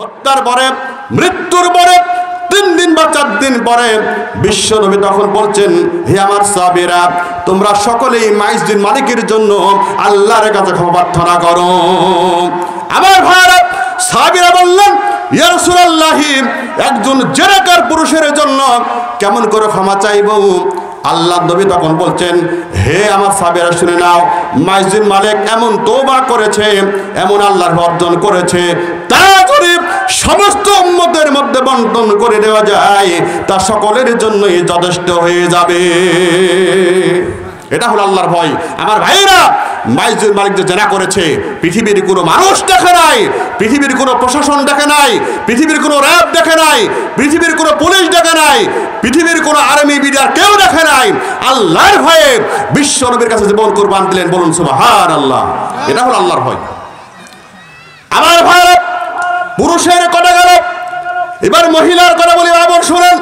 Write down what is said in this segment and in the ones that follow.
হত্যার পরে মৃত্যুর পরে 3 দিন বা 4 দিন পরে বিশ্বনবী তখন বলছেন, হে আমার সাহাবীরা, তোমরা সকলেই মাইজদিন মালিকের জন্য আল্লাহর কাছে ক্ষমা প্রার্থনা করো। আমার ভাইরা সাহাবীরা বললেন, ইয়া রাসূলুল্লাহ, একজন জেনাকার পুরুষের জন্য কেমন করে ক্ষমা চাইবো? আল্লাহ নবী তখন বলছেন, হে আমার সাহাবীরা শুনে নাও, মাইজদিন মালিক এমন তওবা করেছে, এমন আল্লাহর অর্জন করেছে, তা যদি সমস্ত উম্মতের মধ্যে বন্টন করে দেওয়া যায় তা সকলের জন্যই যথেষ্ট হয়ে যাবে। এটা হলো আল্লাহর ভয়। আমার ভাইরা, মাইজদিন মালিক যে জেনা করেছে, পৃথিবীর কোনো মানুষ দেখে নাই, পৃথিবীর কোনো প্রশাসন দেখে নাই, পৃথিবীর কোনো র্যাব দেখে নাই, পৃথিবীর কোনো পুলিশ দেখে নাই, পৃথিবীর কোনো আর্মি বিডিআর কেউ দেখে নাই। আল্লাহর ভয়ে বিশ্ব নবীর কাছে জীবন কুরবান দিলেন। বলুন সুবহানাল্লাহ। এটা হলো আল্লাহর ভয়। আমার ভাইরা, পুরুষের কথা গেল, এবার মহিলার কথা বলি। আবার শুনেন,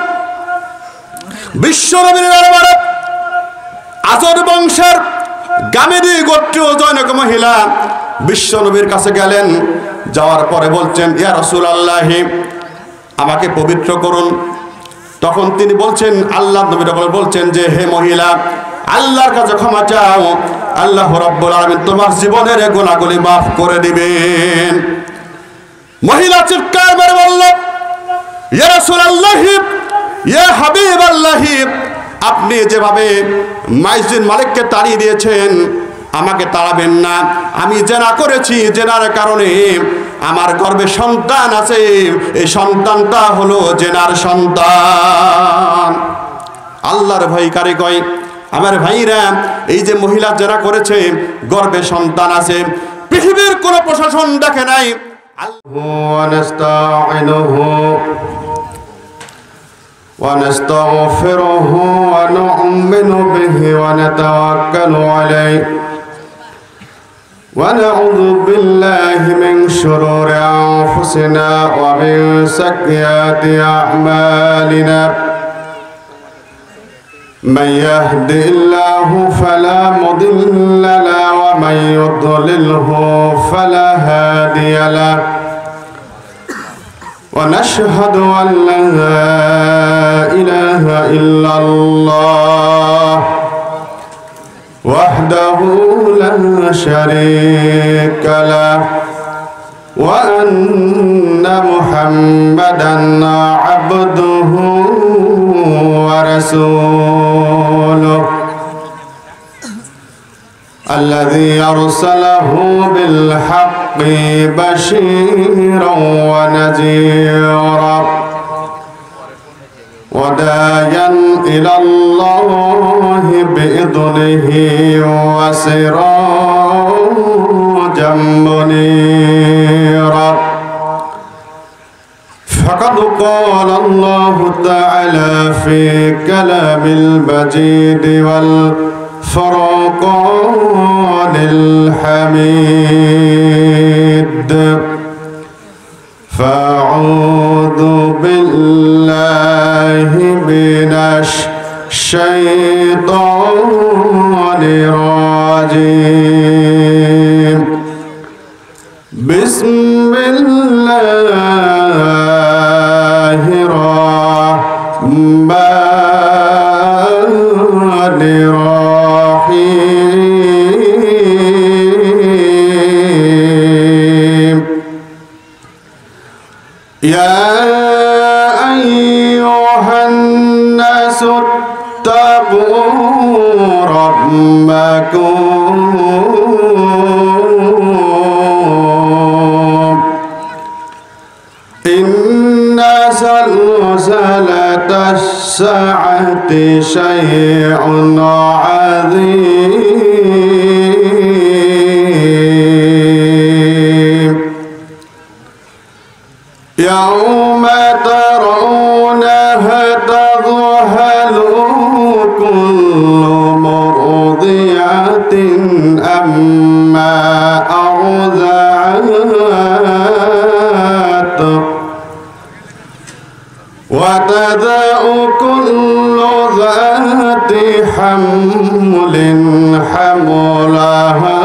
বিশ্ব নবীর দরবারে আজর বংশের গামেদী গোত্রীয় জনৈক মহিলা বিশ্ব নবীর কাছে গেলেন। যাওয়ার পরে বলছেন, ইয়া রাসূলুল্লাহ, আমাকে পবিত্র করুন। তখন তিনি বলছেন, আল্লাহ নবী বলছেন যে, হে মহিলা, আল্লাহর কাছে ক্ষমা চাও, আল্লাহ রাব্বুল আলামিন তোমার জীবনের গুনাহগুলি মাফ করে দিবেন। মহিলা চিৎকার করে বলল, ইয়া রাসূলুল্লাহ, ইয়া হাবিবাল্লাহ, আপনি যেভাবে মাইজদিন মালিককে তাড়িয়ে দিয়েছেন, আমাকে তাড়াবেন না। আমি জেনা করেছি, জেনার কারণে আমার গর্ভে সন্তান আছে, এই সন্তানটা হলো জেনার সন্তান। আল্লাহর ভয় কারে কয়? আমার ভাইরা, এই যে মহিলা জেনা করেছে, গর্ভে সন্তান আছে, পৃথিবীর কোনো প্রশাসন দেখে নাই। ونستغفره ونؤمن به ونتوكل عليه ونعوذ بالله من شرور أنفسنا ومن سيئات أعمالنا من يهد الله فلا مضل له ومن يضلله فلا هادي له ونشهد أن لا إله إلا الله وحده لا شريك له وأن محمدا عبده ورسوله الذي أرسله بالحق بشيرا ونذيرا وداعيا إلى الله بإذنه وسراجا منيرا فقد قال الله تعالى في كلام المجيد والفرقان الحميد فأعوذ بالله من الشيطان الرجيم بسم الله الرحمن الرحيم يا أيها الناس اتقوا ربكم إن زلزلة الساعة شيء عظيم يوم ترونها تذهل كل مرضعة أما أرضعت وتضع كل ذات حمل حملها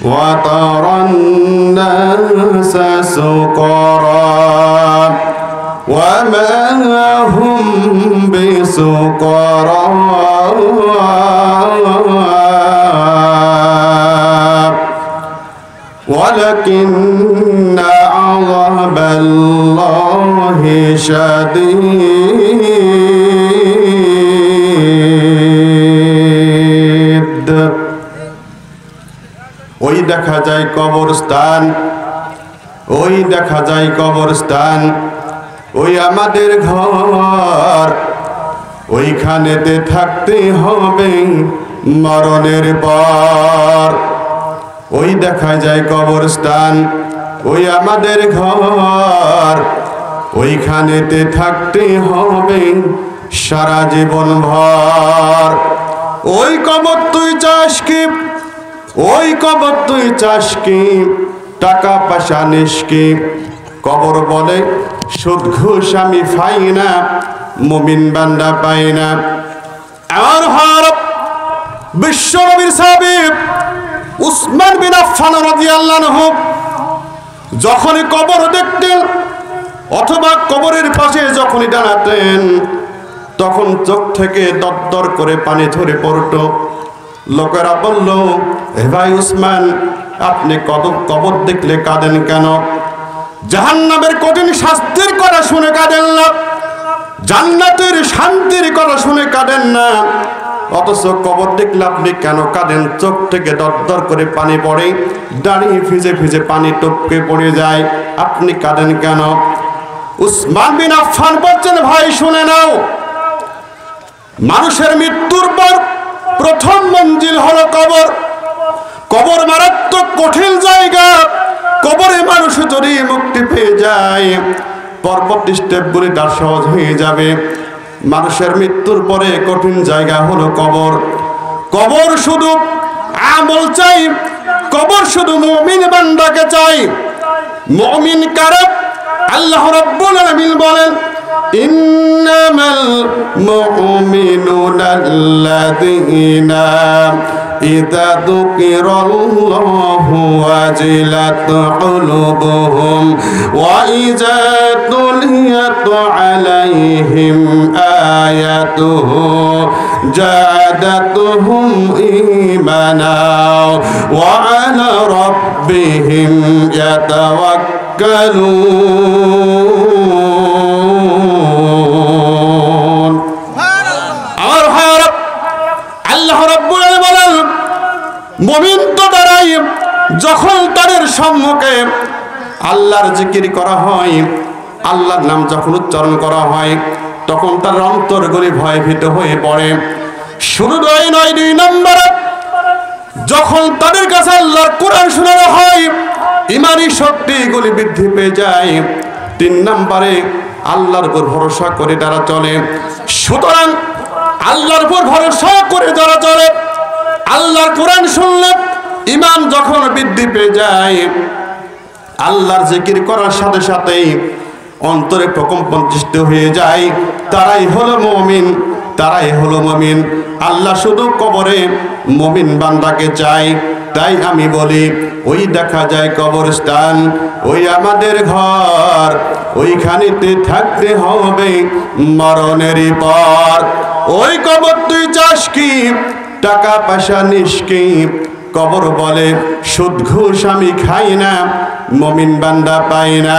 وترى الناس سكارى وما هم بسكارى ولكن عذاب الله شديد ওই দেখা যায় কবরস্থান, ওই দেখা যায় কবরস্থান, ওই আমাদের ঘর, ওইখানেতে থাকতে হবে মরণের পর। ওই দেখা যায় কবরস্থান, ওই আমাদের ঘর, ওইখানেতে থাকতে হবে সারা জীবন ভর। ওই কবর তুই চাস কি, ওই কবর তুই চাস কি, টাকা পয়সা নিস কি? কবর বলে সুদ ঘুষ আমি পাই না, মুমিন বান্দা পাই না। আমার হরব বিশ্ব নবীর সাহাবী উসমান বিন আফফান রাদিয়াল্লাহু আনহু যখনই কবর দেখতেন অথবা কবরের পাশে যখনই দাঁড়াতেন, তখন চোখ থেকে দরদর করে পানি ঝরে পড়তো। লোকেরা বলল, হে ভাই উসমান, আপনি কবর দেখলে কাঁদেন কেন? জাহান্নামের কঠিন শাস্তির কথা শুনে কাঁদেন না, জান্নাতের শান্তির কথা শুনে কাঁদেন না, অথচ কবর দেখলে আপনি কেন কাঁদেন? চোখ থেকে দরদর করে পানি পড়ে, দাঁড়িয়ে ভিজে ভিজে পানি টপকে পড়ে যায়, আপনি কাঁদেন কেন? উসমান বিন আফফান বলছেন, ভাই শুনে নাও, মানুষের মৃত্যুর পর প্রথম মঞ্জিল হলো কবর। কবর মারাত্মক কঠিন জায়গা। কবরে মানুষ যদি মুক্তি পেয়ে যায়, পরবর্তী স্টেপগুলি তার সহজ হয়ে যাবে। মানুষের মৃত্যুর পরে কঠিন জায়গা হলো কবর। কবর শুধু আমল চাই, কবর শুধু মুমিন বান্দাকে চাই। মুমিন কারা? আল্লাহ রাব্বুল আলামিন বলেন, ইন্নামাল মুমিনুনা আল্লাযীনা ইযা যুকিরাল্লাহু ওয়াজিলাত কুলুবুহুম ওয়া ইযা তুলিয়াত আলাইহিম আয়াতুহু জাদাতুহুম ঈমানা ওয়া আলা রাব্বিহিম ইয়াতাওয়াক্কালুন। আমার ভাইরা, আল্লাহ রাব্বুল আলামিন বলেন, মুমিন তো দাঁড়ায় যখন তাদের সম্মুখে আল্লাহর জিকির করা হয়, আল্লাহর নাম যখন উচ্চারণ করা হয়, তখন তার অন্তরগুলি ভয়ভীত হয়ে পড়ে। শুধু নয়, 2 নম্বরে যখন তাদের কাছে আল্লাহর কোরআন শোনানো হয়, ইমানি শক্তিগুলি বৃদ্ধি পেয়ে যায়। 3 নম্বরে আল্লাহর উপর ভরসা করে তারা চলে। সুতরাং আল্লাহর উপর ভরসা করে যারা চলে, আল্লাহর কোরআন শুনলে ঈমান যখন বৃদ্ধি পেয়ে যায়, আল্লাহর জিকির করার সাথে সাথেই অন্তরে প্রকম্পন সৃষ্টি হয়ে যায়, তারাই হলো মুমিন, তারাই হলো মুমিন। আল্লাহ শুধু কবরে মুমিন বান্দাকে চায়। তাই আমি বলি, ওই দেখা যায় কবরস্থান, ওই আমাদের ঘর, ওইখানেতে থাকতে হবে মরণের পর। ওই কবর তুই চাস কি, টাকা পয়সা নিস কি? কবর বলে সুদ ঘুষ আমি খাই না, মুমিন বান্দা পাই না।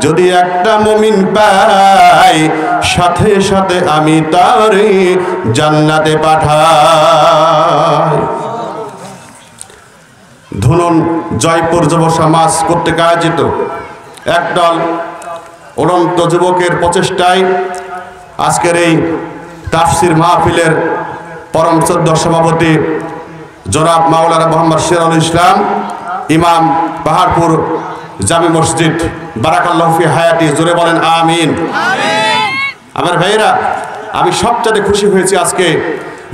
যদি একটা মুমিন পাই, সাথে সাথে আমি তারে জান্নাতে পাঠাই। ধুনন জয়পুর যুব সমাজ কর্তৃক আয়োজিত একদল উড়ন্ত যুবকের প্রচেষ্টায় আজকের এই তাফসির মাহফিলের পরম শ্রদ্ধ সভাপতি জনাব মাওলানা মোহাম্মদ সিরাজুল ইসলাম, ইমাম, পাহাড়পুর জামি মসজিদ, বারাকাল্লাহু ফি হায়াতি, জোরে বলেন আমিন। আমার ভাইরা, আমি সবচেয়ে খুশি হয়েছি আজকে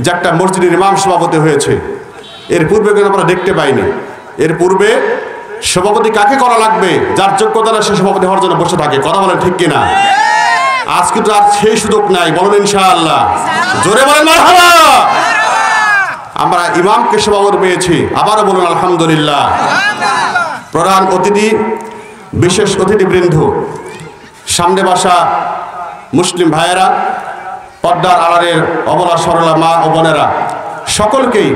যে একটা মসজিদের ইমাম সভাপতি হয়েছে। এর পূর্বে কিন্তু আমরা দেখতে পাইনি। এর পূর্বে সভাপতি কাকে করা লাগবে? যার যোগ্যতা না সে সভাপতি হওয়ার জন্য বসে থাকে। কথা বলেন ঠিক কিনা? আজকে তো আর সেই সুযোগ নাই, বলুন ইনশাআল্লাহ, জোরে বলেন মারহাবা। আমরা ইমামকে সভাপতি পেয়েছি, আবারও বলুন আলহামদুলিল্লাহ। প্রধান অতিথি, বিশেষ অতিথিবৃন্দ, সামনে বসা মুসলিম ভাইয়েরা, পর্দার আড়ালের অবলা সরলা মা ও বোনেরা, সকলকেই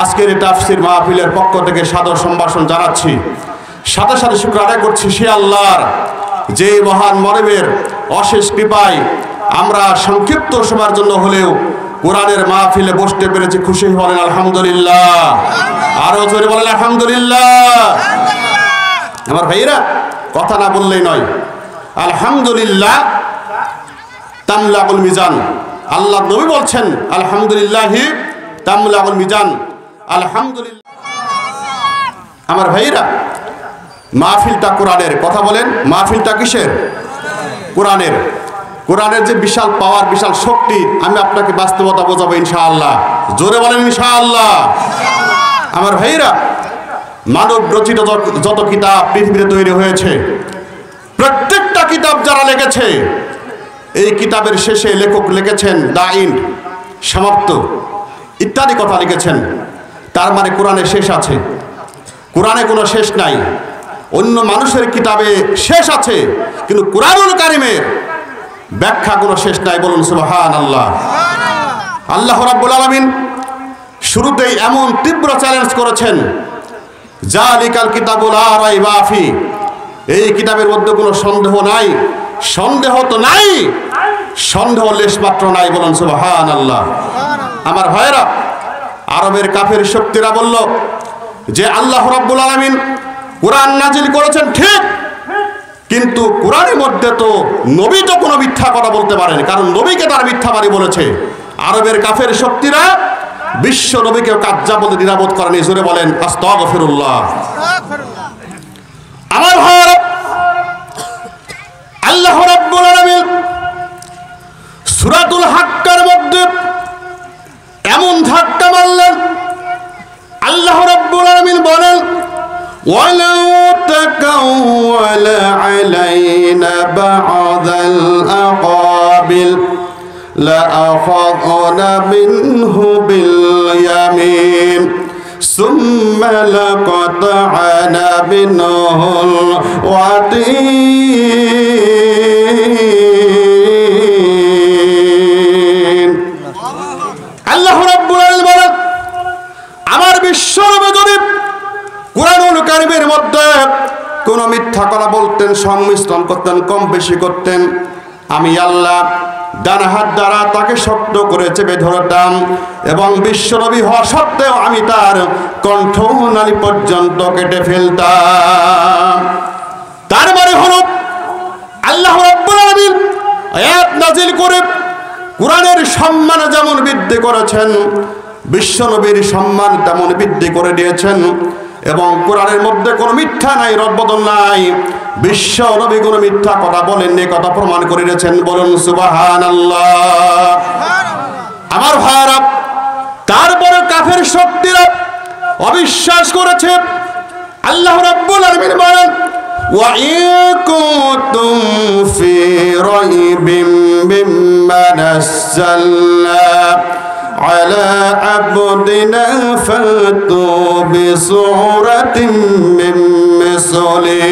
আজকের এই তাফসির মাহফিলের পক্ষ থেকে সাদর সম্ভাষণ জানাচ্ছি। সাথে সাথে শুকর আদায় করছি সে আল্লাহর, যে মহান মরবের অশেষ কৃপায় আমরা সংক্ষিপ্ত সময়ের জন্য হলেও কোরআনের মাহফিলে বসতে পেরেছি। খুশি বলেন আলহামদুলিল্লাহ, আরো জোরে বলেন আলহামদুলিল্লাহ। আমার ভাইয়েরা, কথা না বললেই নয়। আলহামদুলিল্লাহ তামলাউল মিজান, আল্লাহ নবী বলছেন আলহামদুলিল্লাহি তামলাউল মিজান। আলহামদুলিল্লাহ। আমার ভাইয়েরা, মাহফিলটা কোরআনের, কথা বলেন মাহফিলটা কিসের? কোরআনের। কোরআনের যে বিশাল পাওয়ার, বিশাল শক্তি, আমি আপনাকে বাস্তবতা বোঝাবো ইনশাআল্লাহ। জোরে বলেন ইনশাআল্লাহ। আমার ভাইয়েরা, মানব রচিত যত কিতাব পৃথিবীতে তৈরি হয়েছে, প্রত্যেকটা কিতাব যারা লিখেছে, এই কিতাবের শেষে লেখক লিখেছেন দা এন্ড, সমাপ্ত ইত্যাদি কথা লিখেছেন। তার মানে কোরআনে শেষ আছে, কোরআনে কোনো শেষ নাই। অন্য মানুষের কিতাবে শেষ আছে, কিন্তু কোরআনুল কারীমের ব্যাখ্যা কোনো শেষ নাই। বলুন সুবহানাল্লাহ। আল্লাহ রাব্বুল আলামিন শুরুতেই এমন তীব্র চ্যালেঞ্জ করেছেন, জালিকাল কিতাবু লা রাইবা ফি, এই কিতাবের মধ্যে কোনো সন্দেহ নাই। সন্দেহ তো নাই, সন্দেহ লেশমাত্র নাই। বলুন সুবহানাল্লাহ। আমার ভাইয়েরা, আরবের কাফের শক্তিরা বলল যে আল্লাহ রাব্বুল আলামিন কোরআন নাজিল করেছেন ঠিক, কিন্তু কোরআনের মধ্যে তো নবী তো কোনো মিথ্যা কথা বলতে পারেন, কারণ নবীকে তার মিথ্যাবাদী বলেছে। আরবের কাফের শক্তিরা বিশ্ব নবীকে কাজ্জাব বলতে দ্বিধাবোধ করেনি। জোরে বলেন আস্তাগফিরুল্লাহ। আমার ভাইয়েরা, আল্লাহ রাব্বুল আলামিন সূরাতুল হাক্কার মধ্যে এমন ধাক্কা মারলেন, আল্লাহ রাব্বুল আলামিন বলেন ওয়ালাউ তাকাওয়ালা আলাইনা বা'দাল আকাবিল লাআখাযনা মিনহু বিল ইয়ামিন সুম্মা লাকাতআনা মিনহুল ওয়াতিন। আল্লাহ রাব্বুল আলামিন বলেন, আমার বিশ্বনবী যদি কোরআনুল কারীমের মধ্যে কোন মিথ্যা কথা বলতেন, সংমিশ্রণ করতেন, কম বেশি করতেন, আমি আল্লাহ ডান হাত দ্বারা তাকে শক্ত করে চেপে ধরতাম এবং বিশ্বনবী হওয়া সত্ত্বেও আমি তার কণ্ঠনালী পর্যন্ত কেটে ফেলতাম। তার মানে হলো আল্লাহ রাব্বুল আলামিন আয়াত নাজিল করে কোরআনের সম্মান যেমন বৃদ্ধি করেছেন, বিশ্বনবীর সম্মান তেমন বৃদ্ধি করে দিয়েছেন। এবং কোরআনের মধ্যে কোনো মিথ্যা নাই, রদবদল নাই। বিশ্ব নবী কোনো মিথ্যা কথা বলেননি, কথা প্রমাণ করে দিয়েছেন। বলুন সুবহানাল্লাহ। আমার ভাইরা, তারপরে কাফের শক্তিরা অবিশ্বাস করেছে। আল্লাহ রাব্বুল আলামিন বলেন ওয়া ইন কুনতুম ফি রাইবিম মিম্মা নাযালনা على عبدنا فأتوا بسورة من مثله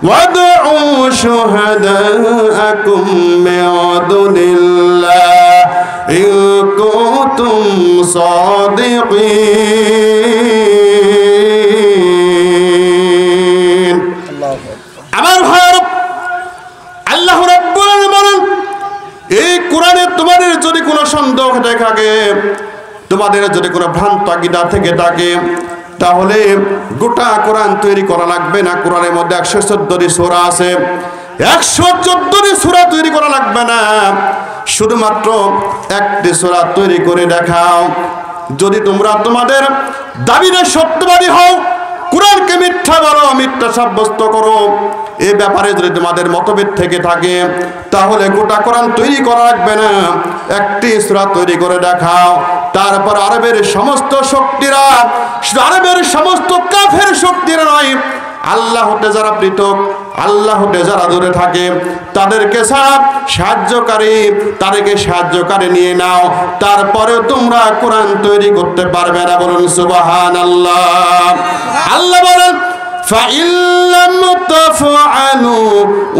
وادعوا شهداءكم من دون الله إن كنتم صادقين. আমার ভাই, আল্লাহ রাব্বুল আলামিন বলেন, এই কোরআনে তোমাদের যদি কোনো সন্দেহ থাকে, তোমাদের যদি কোনো ভ্রান্ত আকীদা থেকে থাকে, তাহলে গোটা কোরআন তৈরি করা লাগবে না। কোরআনের মধ্যে 114টি সূরা আছে, 114টি সূরা তৈরি করা লাগবে না। শুধুমাত্র একটি সূরা তৈরি করে দেখাও। যদি তোমরা তোমাদের দাবিতে সত্যবাদী হও, কোরআনকে মিথ্যা বলো, মিথ্যা সাব্যস্ত করো, এ ব্যাপারে যদি তোমাদের মতভেদ থেকে থাকে, তাহলে গোটা কোরআন তৈরি করা লাগবে না, একটি সূরা তৈরি করে দেখাও। তারপর আরবের সমস্ত শক্তিরা, আরবের সমস্ত কাফের শক্তির নয়। আল্লাহ হতে যারা পৃথক, আল্লাহ হতে যারা দূরে থাকে, তাদেরকে তাদেরকে সাহায্যকারী নিয়ে নাও, তারপরেও তোমরা কোরআন তৈরি করতে পারবে না। বলুন সুবহানাল্লাহ। আল্লাহ বলেন فَإِن لَّمْ تَفْعَلُوا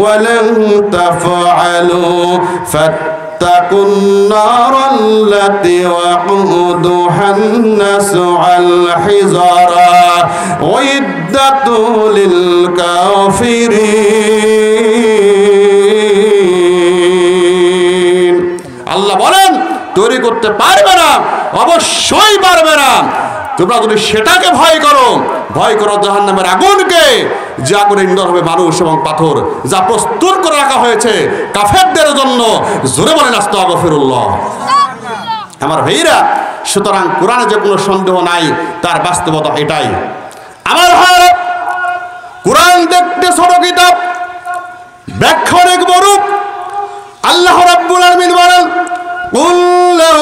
وَلَن تَفْعَلُوا فَاتَّقُوا النَّارَ الَّتِي وَقُودُهَا النَّاسُ وَالْحِجَارَةُ أُعِدَّتْ لِلْكَافِرِينَ। আল্লাহ বলেন তৈরি করতে পারবে না, অবশ্যই পারবে না। তোমরা যদি সেটাকে ভয় করো জাহান্নামের আগুনকে, যে আগুনে ইন্ধন হবে মানুষ এবং পাথর, যা প্রস্তুত করে রাখা হয়েছে কাফেরদের জন্য। জোরে বলেন আস্তাগফিরুল্লাহ। আমার ভাইরা, সুতরাং কোরআনে যে কোনো সন্দেহ নাই, তার বাস্তবতা এটাই। আমার ভাইরা, কোরআন দেখতে ছোট কিতাব, ব্যাখ্যা অনেক বড়। আল্লাহ রাব্বুল আলামিন বলেন قُل لَّوْ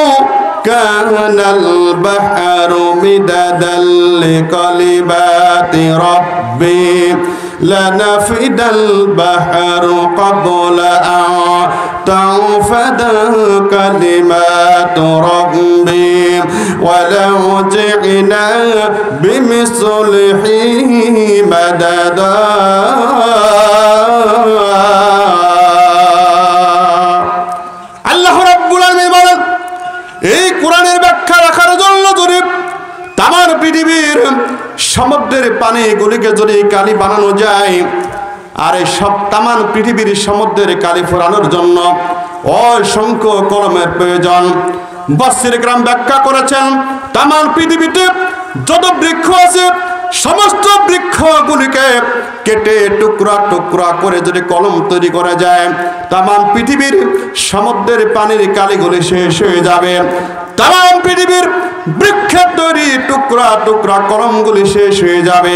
كَانَ الْبَحْرُ مِدَادًا لِّكَلِمَاتِ رَبِّي لَنَفِدَ الْبَحْرُ قَبْلَ أَن تَنفَدَ كَلِمَاتُ رَبِّي وَلَوْ جِئْنَا بِمِثْلِهِ مَدَدًا। এই কোরআনের ব্যাখ্যা রাখার জন্য যদি তাম পৃথিবীর সমুদ্রের পানিগুলিকে যদি কালি বানানো যায়, আর এই সব তাম পৃথিবীর সমুদ্রের কালি ফোরানোর জন্য অসংখ্য কলমের প্রয়োজন। মুফাসসির کرام ব্যাখ্যা করেছেন, তাম পৃথিবীতে যত বৃক্ষ আছে সমস্ত বৃক্ষগুলিকে কেটে টুকরা টুকরা করে যদি কলম তৈরি করা যায়, তাম পৃথিবীর সমুদ্রের পানির কালিগুলি শেষ হয়ে যাবে। তাম পৃথিবীর বৃক্ষের তৈরি টুকরা টুকরা কলমগুলি শেষ হয়ে যাবে।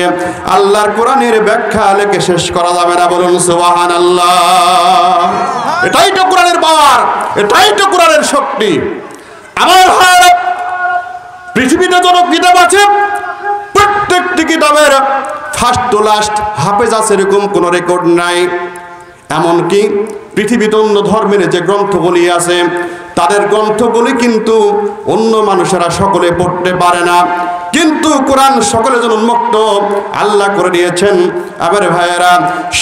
আল্লাহর কোরআনের ব্যাখ্যা লেখে শেষ করা যাবে না। বলুন সুবহানাল্লাহ। এটাই তো কোরআনের পাওয়ার, এটাই তো কোরআনের শক্তি। আমার ভাই, পৃথিবীতে যত কিতাব আছে প্রত্যেকটি কিতাবের ফার্স্ট টু লাস্ট হাফেজ আছে এরকম কোনো রেকর্ড নাই। এমনকি পৃথিবীতে অন্য ধর্মের যে গ্রন্থগুলি আছে, তাদের গ্রন্থগুলি কিন্তু অন্য মানুষেরা সকলে পড়তে পারে না, কিন্তু কোরআন সকলের জন্য উন্মুক্ত আল্লাহ করে দিয়েছেন। আবার ভাইয়েরা,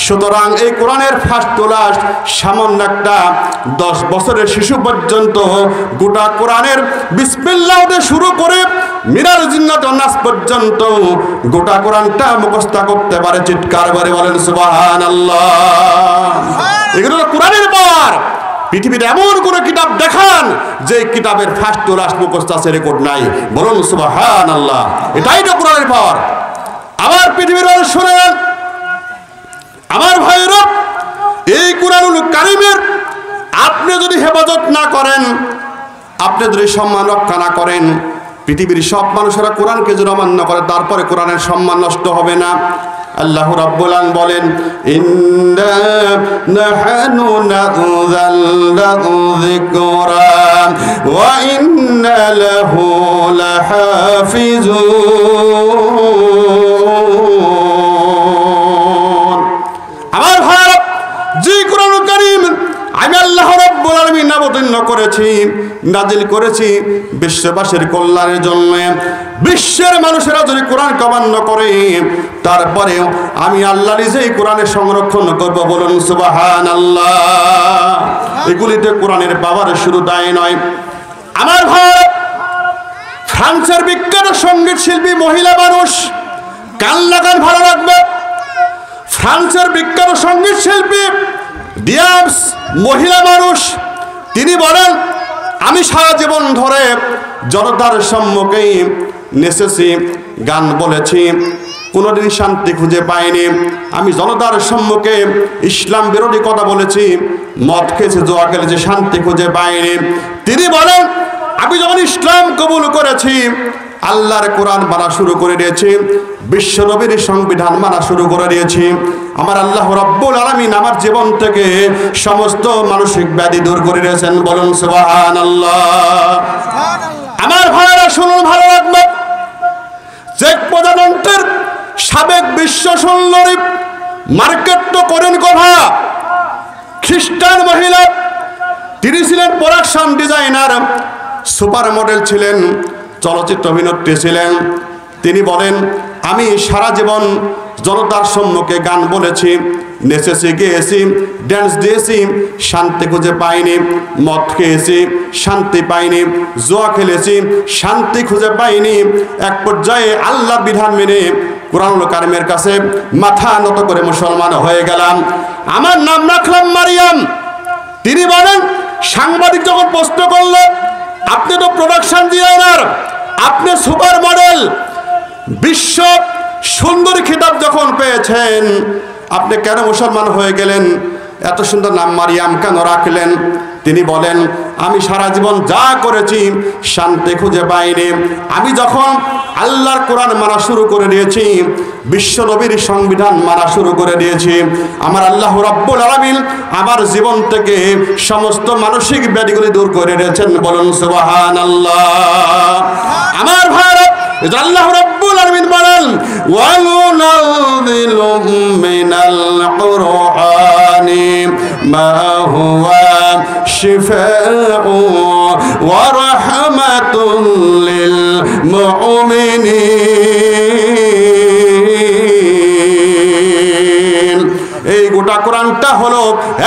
সুতরাং এই কোরআনের ফার্স্ট টু লাস্ট সামান্য একটা 10 বছরের শিশু পর্যন্ত গোটা কোরআনের বিসমিল্লাহ দিয়ে শুরু করে মিনাল জিন্নাত ওয়ান নাস পর্যন্ত গোটা কোরআনটা মুখস্থ করতে পারে। চিৎকার করে বলেন সুবহানাল্লাহ। এগুলো কোরআনের পাওয়ার। পৃথিবীতে এমন কোন কিতাব দেখান যে কিতাবের ফার্স্ট টু লাস্ট মুখস্থ আছে, রেকর্ড নাই। বলুন সুবহানাল্লাহ। এটাই তো কোরআনের পাওয়ার। আমার পৃথিবীর মানুষ শুনেন, আমার ভাইরা, এই কোরআনুল কারীমের আপনি যদি হেফাজত না করেন, আপনি যদি সম্মান রক্ষা না করেন, পৃথিবীর সব মানুষেরা কোরআনকে যদি অমান্য করে, তারপরে কোরআনের সম্মান নষ্ট হবে না। আল্লাহ রাব্বুল আলামিন বলেন, ইন্না নাহনু নাযালনা যিকরা ওয়া ইন্না লাহু লাহাফিজুন। আমার ভাই, যে কোরআনুল কারীম আমি আল্লাহ রাব্বুল আলামিন অবতীর্ণ করেছি, নাজিল করেছি বিশ্ববাসীর কল্যাণের জন্য। বিশ্বের মানুষেরা যদি কোরআন অমান্য করে, তারপরে আমি আল্লাহ নিজেই কোরআনের সংরক্ষণ করব। বলুন সুবহানাল্লাহ। এগুলিতে কোরআনের পাওয়ার শুরু তাই নয়। আমার ভাই, ফ্রান্সের বিখ্যাত সঙ্গীত শিল্পী মহিলা মানুষ, কান লাগান ভালো লাগবে। ফ্রান্সের বিখ্যাত সঙ্গীত শিল্পী ডিয়ামস মহিলা মানুষ, তিনি বলেন, আমি সারা জীবন ধরে জনতার সম্মুখেই নেচেছি, গান বলেছি, কোনোদিন শান্তি খুঁজে পাইনি। আমি জনতার সম্মুখে ইসলাম বিরোধী কথা বলেছি, মদ খেয়েছি, জোয়া খেলেছি, শান্তি খুঁজে পাইনি। তিনি বলেন, আমি যখন ইসলাম কবুল করেছি, আল্লাহর কোরআন মানা শুরু করে দিয়েছি, বিশ্ব নবীর সংবিধান মানা শুরু করে দিয়েছি। আমার আল্লাহ রাব্বুল আলামিন আমার জীবন থেকে সমস্ত মানসিক ব্যাধি দূর করে দিয়েছেন। বলুন সুবহানাল্লাহ। আমার ভাইরা শুনুন, ভালো লাগবে। চেক প্রধানমন্ত্রীর সাবেক বিশ্ব সুন্দরী মার্কেট তো করেন কথা, খ্রিস্টান মহিলা, তিনি ছিলেন প্রোডাকশন ডিজাইনার, সুপার মডেল ছিলেন, চলচ্চিত্র অভিনেত্রী ছিলেন। তিনি বলেন, আমি সারা জীবন জনতার সম্মুখে গান বলেছি, নেচেছি, গেয়েছি, ড্যান্স দিয়েছি, শান্তি খুঁজে পাইনি, মদ খেয়েছি, শান্তি পাইনি, জুয়া খেলেছি, শান্তি খুঁজে পাইনি। এক পর্যায়ে আল্লাহর বিধান মেনে কুরআনুল কারীমের কাছে মাথা নত করে মুসলমান হয়ে গেলাম। আমার নাম রাখলাম মারিয়াম। তিনি বলেন, সাংবাদিক যখন প্রশ্ন করল, আপনি তো প্রোডাকশন ডিজাইনার, আপনি সুপার মডেল, বিশ্ব সুন্দরী খেতাব যখন পেয়েছেন, আপনি কেন মুসলমান হয়ে গেলেন? এত সুন্দর নাম মারিয়াম কেন রাখলেন? তিনি বলেন, আমি সারা জীবন যা করেছি শান্তি খুঁজে পাইনি। আমি যখন আল্লাহর কোরআন মানা শুরু করে দিয়েছি, বিশ্ব নবীর সংবিধান মানা শুরু করে দিয়েছি, আমার আল্লাহ রাব্বুল আলামিন আমার জীবন থেকে সমস্ত মানসিক ব্যাধিগুলি দূর করে দিয়েছেন। বলুন সুবহানাল্লাহ। আমার ভারত, আল্লাহ রাব্বুল আলামিন বলেন, ওয়া নুনাযিলু মিনাল কুরআনি মা হুয়া শিফাউ ওয়া রাহমাতুল লিল মুমিনিন। এই গোটা কোরআনটা হলো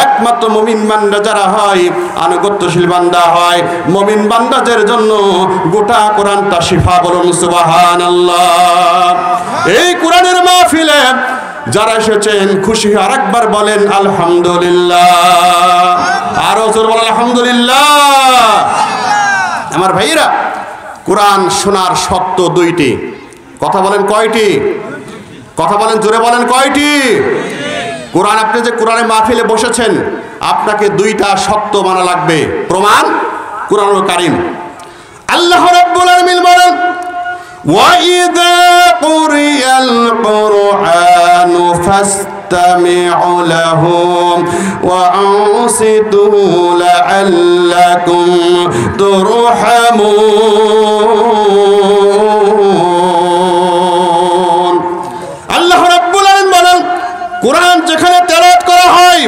একমাত্র মুমিন বান্দা যারা হয়, আনুগত্যশীল বান্দা হয়, মুমিন বান্দাদের জন্য গোটা কোরআনটা শিফা। বলুন সুবহানাল্লাহ। এই কোরআনের মাহফিলে যারা এসেছেন খুশি আরেকবার বলেন আলহামদুলিল্লাহ। আরো জোরে বলেন আলহামদুলিল্লাহ। আমার ভাইরা, কোরআন শোনার শর্ত দুইটি। কথা বলেন কয়টি? কথা বলেন, জোরে বলেন কয়টি? কোরআন, আপনি যে কোরআনের মাহফিলে বসেছেন, আপনাকে দুইটা শর্ত মানা লাগবে। প্রমাণ কোরআনুল কারীম। আল্লাহ রাব্বুল আলামিন বলেন, وَإِذَا قُرِئَ الْقُرْآنُ فَاسْتَمِعُوا لَهُ وَأَنصِتُوا لَعَلَّكُمْ تُرْحَمُونَ। আল্লাহ রাব্বুল আলামিন বলেন, কোরআন যেখানে তেলাওয়াত করা হয়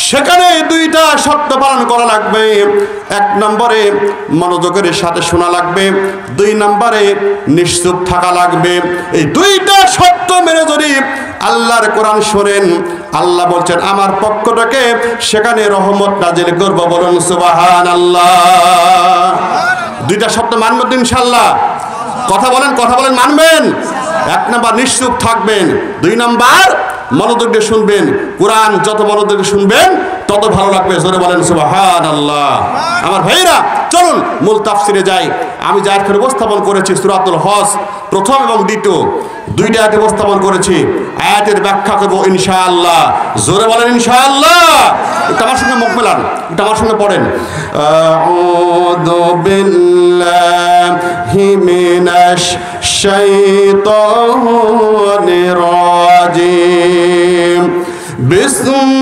সেখানে দুইটা শর্ত পালন করা লাগবে। এক নম্বরে মনোযোগের সাথে শোনা লাগবে, দুই নম্বরে নিশ্চুপ থাকা লাগবে। এই দুইটা শর্ত মেনে যদি আল্লাহর কোরআন শোনেন, আল্লাহ বলছেন আমার পক্ষ থেকে সেখানে রহমত নাজিল করব। বলুন সুবহানাল্লাহ। দুইটা শর্ত মানবেন তো ইনশাআল্লাহ? কথা বলেন, কথা বলেন, মানবেন? এক নাম্বার নিশ্চুপ থাকবেন, দুই নাম্বার মনোযোগ দিয়ে শুনবেন। কোরআন যত মনোযোগ দিয়ে শুনবেন তত ভালো লাগবে। জোরে বলেন সুবহানাল্লাহ। আমার ভাইরা, চলুন মূল তাফসিরে যাই। আমি যে আয়াতখানে উপস্থাপন করেছি সূরাতুল হজ প্রথম এবং দ্বিতীয়, দুইটা আয়াত উপস্থাপন করেছি। আয়াতের ব্যাখ্যা করব ইনশাআল্লাহ। জোরে বলেন ইনশাআল্লাহ। এটা আমার সঙ্গে মুখ মেলান, এটা আমার সঙ্গে পড়েন। আউযু বিল্লাহি মিনাশ শাইতানির রাজিম। বিসমিল্লাহির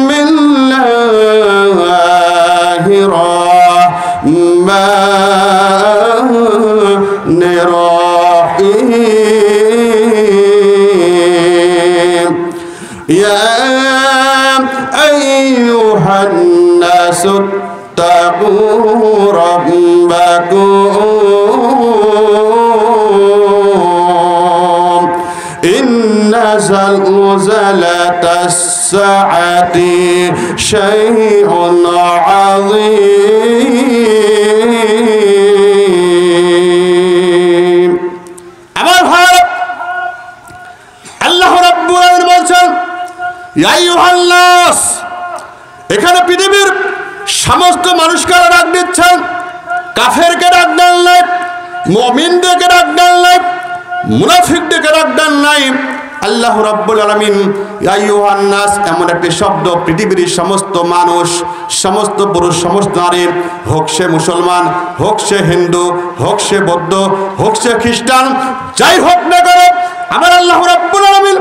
রাহমানির রাহিম। ইয়া আইয়ুহান নাসু ইত্তাকু রাব্বাকুম ইন্না জালজালাতাস সাআতি শাইউন আযীম। আমার ভারত, আল্লাহ রাব্বুল আলামিন বলছেন, ইয়া আইয়ুহান নাস, এখানে পৃথিবীর সমস্ত মানুষকে ডাক দিচ্ছেন। কাফেরকে ডাক দেন নাই, মুমিনদেরকে ডাক দেন নাই, মুনাফিকদেরকে ডাক দেন নাই। আল্লাহ রাব্বুল আলামিন ইয়া আইয়ুহান নাস এমন একটি শব্দ পৃথিবীর সমস্ত মানুষ, সমস্ত পুরুষ, সমস্ত নারী, হোক সে মুসলমান, হোক সে হিন্দু, হোক সে বৌদ্ধ, হোক সে খ্রিস্টান, যাই হোক না কেন, আমার আল্লাহ রাব্বুল আলামিন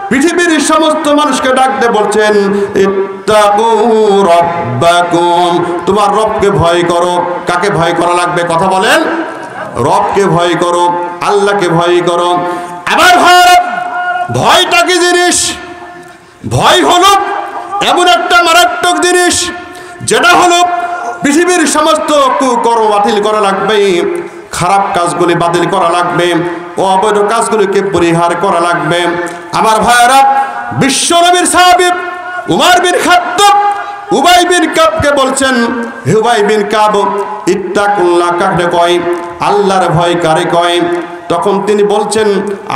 পৃথিবীর সমস্ত মানুষকে ডাকতে বলছেন, ইত্তাকু রাব্বাকুম, তোমার রবকে ভয় করো। কাকে ভয় করা লাগবে? কথা বলেন। রবকে ভয় করো, আল্লাহকে ভয় করো। আবার ভারত, ভয়টা কি জিনিস? ভয় হলো এমন একটা মারাত্মক জিনিস, যেটা হলো পৃথিবীর সমস্ত কুকর্ম বাতিল করা লাগবে, খারাপ কাজগুলি বাতিল করা লাগবে, অবৈধ কাজগুলিকে পরিহার করা লাগবে। আমার ভাইয়েরা, বিশ্ব নবীর সাহাবী উমর বিন খাত্তাব উবাই বিন কাবকে বলছেন, হে উবাই বিন কাব, ইত্তাকুল্লাহ কাকে কয়? আল্লাহর ভয় কারে কয়? তখন তিনি বলছেন,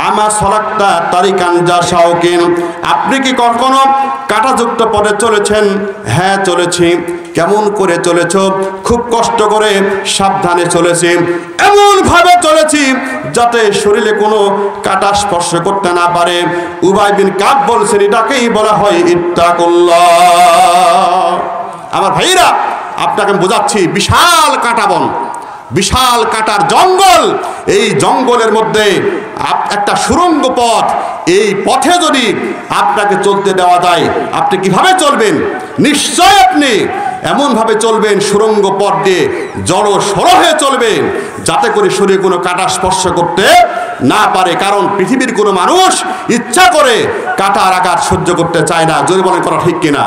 আমা সলাক্তা তারিকান যা শাওকিন, আপনি কি কখনো কাঁটাযুক্ত পথে চলেছেন? হ্যাঁ চলেছি। কেমন করে চলেছ? খুব কষ্ট করে সাবধানে চলেছি, এমন ভাবে চলেছি যাতে শরীরে কোনো কাঁটা স্পর্শ করতে না পারে। উবাই বিন কাব বলছেন, এটাকেই বলা হয় ইত্তাকুল্লাহ। আমার ভাইরা, আপনাকে আমি বোঝাচ্ছি, বিশাল কাঁটা বন, বিশাল কাঁটার জঙ্গল, এই জঙ্গলের মধ্যে একটা সুড়ঙ্গ পথ, এই পথে যদি আপনাকে চলতে দেওয়া যায়, আপনি কিভাবে চলবেন? নিশ্চয় আপনি এমনভাবে চলবেন, সুড়ঙ্গ পথ দিয়ে জড়সড় হয়ে চলবেন, যাতে করে শরীরে কোনো কাঁটা স্পর্শ করতে না পারে। কারণ পৃথিবীর কোনো মানুষ ইচ্ছা করে কাঁটার আঘাত সহ্য করতে চায় না। জোরে বলেন, করা ঠিক কিনা?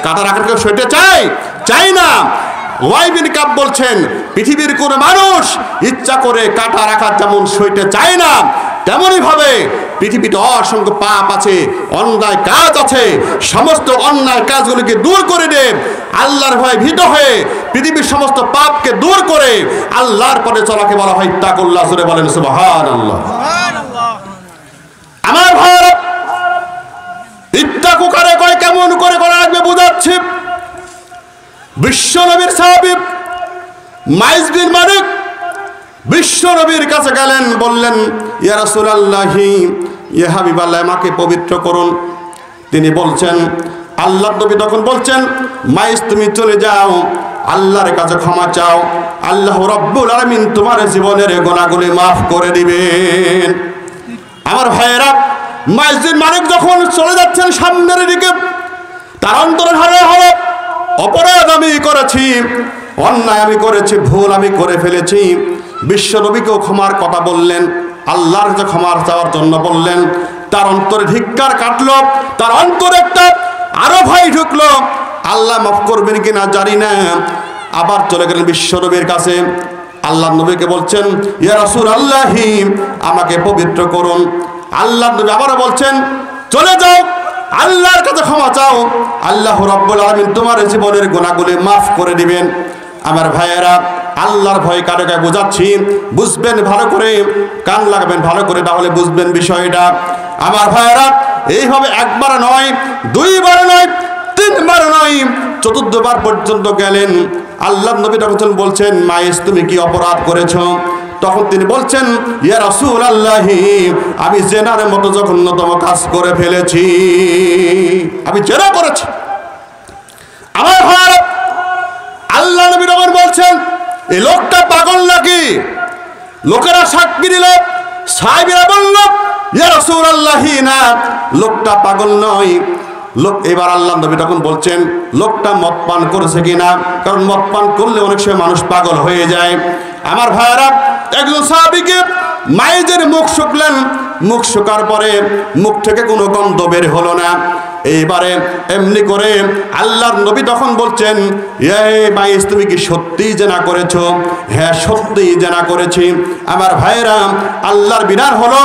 কাঁটার আঘাত কেউ সইতে চায় না। উবাই বিন কাব বলছেন, পৃথিবীর কোন মানুষ ইচ্ছা করে কাঁটার আঘাত যেমন সইতে চায় না, তেমনই ভাবে পৃথিবীতে অসংখ্য পাপ আছে, অন্যায় কাজ আছে। সমস্ত অন্যায় কাজগুলিকে দূর করে দেন, আল্লাহর ভয়ে ভীত হয়ে পৃথিবীর সমস্ত পাপকে দূর করে আল্লাহর পথে চলাকে বলা হয় ইত্তাকুল্লাহ। জোরে বলেন সুবহানাল্লাহ। আমার ভাইরা, ইত্তাকু কারে কয়, কেমন করে করা লাগবে বুঝাচ্ছি। বিশ্ব নবীর সাহাবী মাইজ বিন মালিক বিশ্ব নবীর কাছে গেলেন, বললেন, ইয়া রাসূলুল্লাহি, ইয়া হাবিবাল্লাহ, আমাকে পবিত্র করুন। তিনি বলছেন, আল্লাহর নবী তখন বলছেন, মাইজ তুমি চলে যাও, আল্লাহর কাছে ক্ষমা চাও, আল্লাহ রাব্বুল আলামিন তোমার জীবনের গুনাহগুলি মাফ করে দিবেন। আমার ভাইয়েরা, মাইজ বিন মালিক যখন চলে যাচ্ছেন সামনের দিকে, তার অন্তরে ধারণা হলো, অপরাধ আমি করেছি, অন্যায় আমি করেছি, ভুল আমি করে ফেলেছি। বিশ্ব নবীকেও ক্ষমার কথা বললেন, আল্লাহর কাছে ক্ষমার চাওয়ার জন্য বললেন। তার অন্তরে ধিক্কার কাটলো, তার অন্তরে একটা আরো ভয় ঢুকলো, আল্লাহ মাফ করবেন কিনা জানি না। আবার চলে গেলেন বিশ্ব নবীর কাছে, আল্লাহ নবীকে বলছেন, ইয়া রাসূলুল্লাহি, আমাকে পবিত্র করুন। আল্লাহ নবী আবারও বলছেন, চলে যাও, আল্লাহর কাছে ক্ষমা চাও, আল্লাহ রাব্বুল আলামিন তোমার জীবনের গুনাহগুলি মাফ করে দিবেন। আমার ভাইয়েরা, আল্লাহর ভয় কারে কারে বোঝাচ্ছি, বুঝবেন ভালো করে, কান লাগাবেন ভালো করে, তাহলে বুঝবেন বিষয়টা। আমার ভাইয়েরা, এইভাবে একবার নয়, দুইবার নয়, তিনবার নয়, চতুর্থবার পর্যন্ত গেলেন। আল্লাহর নবী তখন বলছেন, মাইজ তুমি কি অপরাধ করেছো? তখন তিনি বলছেন, ইয়া রাসূলুল্লাহি, আমি জেনার মতো জঘন্যতম কাজ করে ফেলেছি, আমি জেনা করেছি। আমার ভাইরা, আল্লাহ নবী তখন বলছেন, এই লোকটা পাগল নাকি? লোকেরা সাক্ষী দিল, সাহাবীরা বলল, ইয়া রাসূলুল্লাহি, না, লোকটা পাগল নয়। এবার আল্লাহ নবী তখন বলছেন, লোকটা মদ পান করেছে কিনা? কারণ মদ পান করলে অনেক সময় মানুষ পাগল হয়ে যায়। আমার ভাইয়েরা, একজন সাহাবীকে মাইজের মুখ শুকলেন, মুখ শুকার পরে মুখ থেকে কোনো গন্ধ বের হলো না। এইবারে এমনি করে আল্লাহর নবী তখন বলছেন, মাইজ তুমি কি সত্যিই জেনা করেছো? হ্যাঁ, সত্যিই জেনা করেছি। আমার ভাইয়েরা, আল্লাহর বিধান হলো,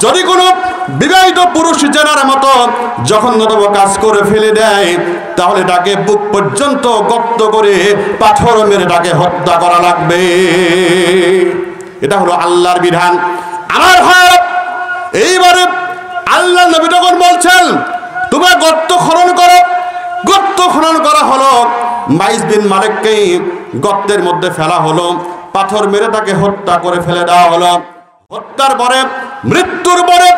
যদি কোনো বিবাহিত পুরুষ জেনার মতো জঘন্যতম কাজ করে ফেলে দেয়, তাহলে তাকে বুক পর্যন্ত গর্ত করে পাথর মেরে তাকে হত্যা করা লাগবে। এটা হলো আল্লাহর বিধান। আমার ভাই, এইবারে আল্লাহ নবী তখন বলছেন, তোমরা গর্ত খনন করো। গর্ত খনন করা হলো, মাইজ বিন মালিককে গর্তের মধ্যে ফেলা হলো, পাথর মেরে তাকে হত্যা করে ফেলে দেওয়া হলো। হত্যার পরে, মৃত্যুর পরে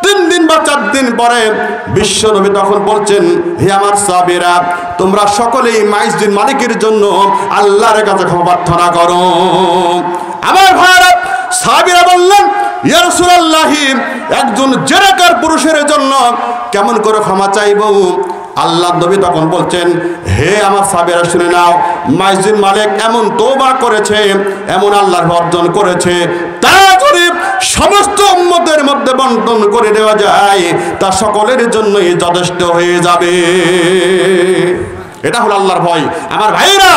3 দিন বা 4 দিন পরে বিশ্ব নবী তখন বলছেন, হে আমার সাহাবীরা, তোমরা সকলেই মাইজ বিন মালিকের জন্য আল্লাহর কাছে ক্ষমা প্রার্থনা করো। আমার ভাইরা, সাহাবীরা বললেন, ইয়া রাসূলুল্লাহি, একজন জেনাকার পুরুষের জন্য কেমন করে ক্ষমা চাইব? আল্লাহ নবী তখন বলছেন, হে আমার সাহাবীরা, শুনে নাও, মাইজ বিন মালিক এমন তওবা করেছে, এমন আল্লাহর অর্জন করেছে, তা যদি সমস্ত উম্মতের মধ্যে বন্টন করে দেওয়া যায় তা সকলের জন্যই যথেষ্ট হয়ে যাবে। এটা হলো আল্লাহর ভয়। আমার ভাইরা,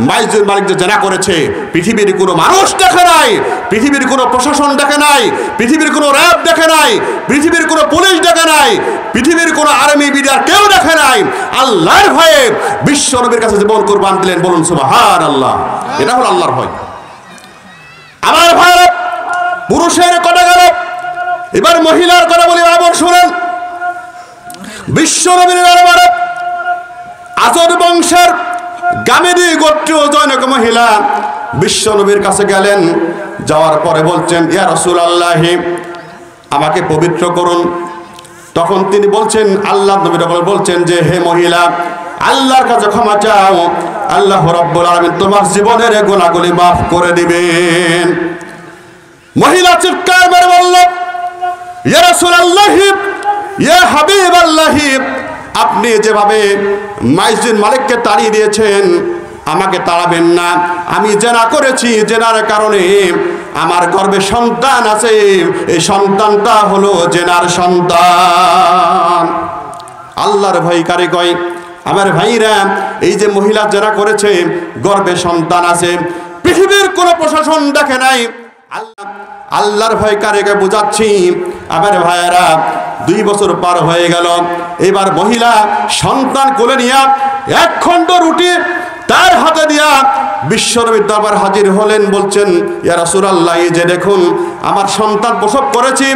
মাইজুল মালিক যে জেনা করেছে পৃথিবীর কোনো মানুষ দেখে নাই, পৃথিবীর কোনো প্রশাসন দেখে নাই, পৃথিবীর কোনো র্যাব দেখে নাই, পৃথিবীর কোনো পুলিশ দেখে নাই, পৃথিবীর কোনো আর্মি বিডিআর কেউ দেখে নাই। আল্লাহর ভয়ে বিশ্ব নবীর কাছে জীবন কুরবান দিলেন, বলুন সুবহানাল্লাহ। এটা হলো আল্লাহর ভয়। আমার ভাইরা, পুরুষের কথা গেল, এবার মহিলার কথা বলি। আবার শুনেন, বিশ্ব নবীর দরবারে আজর বংশের গামেদি গোত্রীয় জনক মহিলা বিশ্ব নবীর কাছে গেলেন। যাওয়ার পরে বলছেন, ইয়া রাসূলুল্লাহ, আমাকে পবিত্র করুন। তখন তিনি বলছেন, আল্লাহ নবী বলছেন যে, হে মহিলা, আল্লাহর কাছে ক্ষমা চাও, আল্লাহ রাব্বুল আলামিন তোমার জীবনের গুনাহগুলি মাফ করে দিবেন। মহিলা চিৎকার মেরে বলল, ইয়া রাসূলুল্লাহ, ইয়া হাবিবাল্লাহ, আপনি যেভাবে মাইজুল মালিককে তাড়িয়ে দিয়েছেন আমাকে তাড়াবেন না। আমি জেনা করেছি, জেনার কারণে আমার গর্ভে সন্তান আছে, এই সন্তানটা হলো জেনার সন্তান। আল্লাহর ভয় কারে কয়? আমার ভাইরা, এই যে মহিলা জেনা করেছে, গর্ভে সন্তান আছে, পৃথিবীর কোনো প্রশাসন দেখে নাই। আল্লাহর ভয় কারে বোঝাচ্ছি। আমার ভাইয়েরা, 2 বছর পার হয়ে গেল। এবার মহিলা সন্তান কোলে নিয়ে এক খণ্ড রুটি তার হাতে দিয়া বিশ্বনবীর দরবার হাজির হলেন। বলছেন, ইয়া রাসূলুল্লাহ, এই যে দেখুন আমার সন্তান প্রসব করেছি,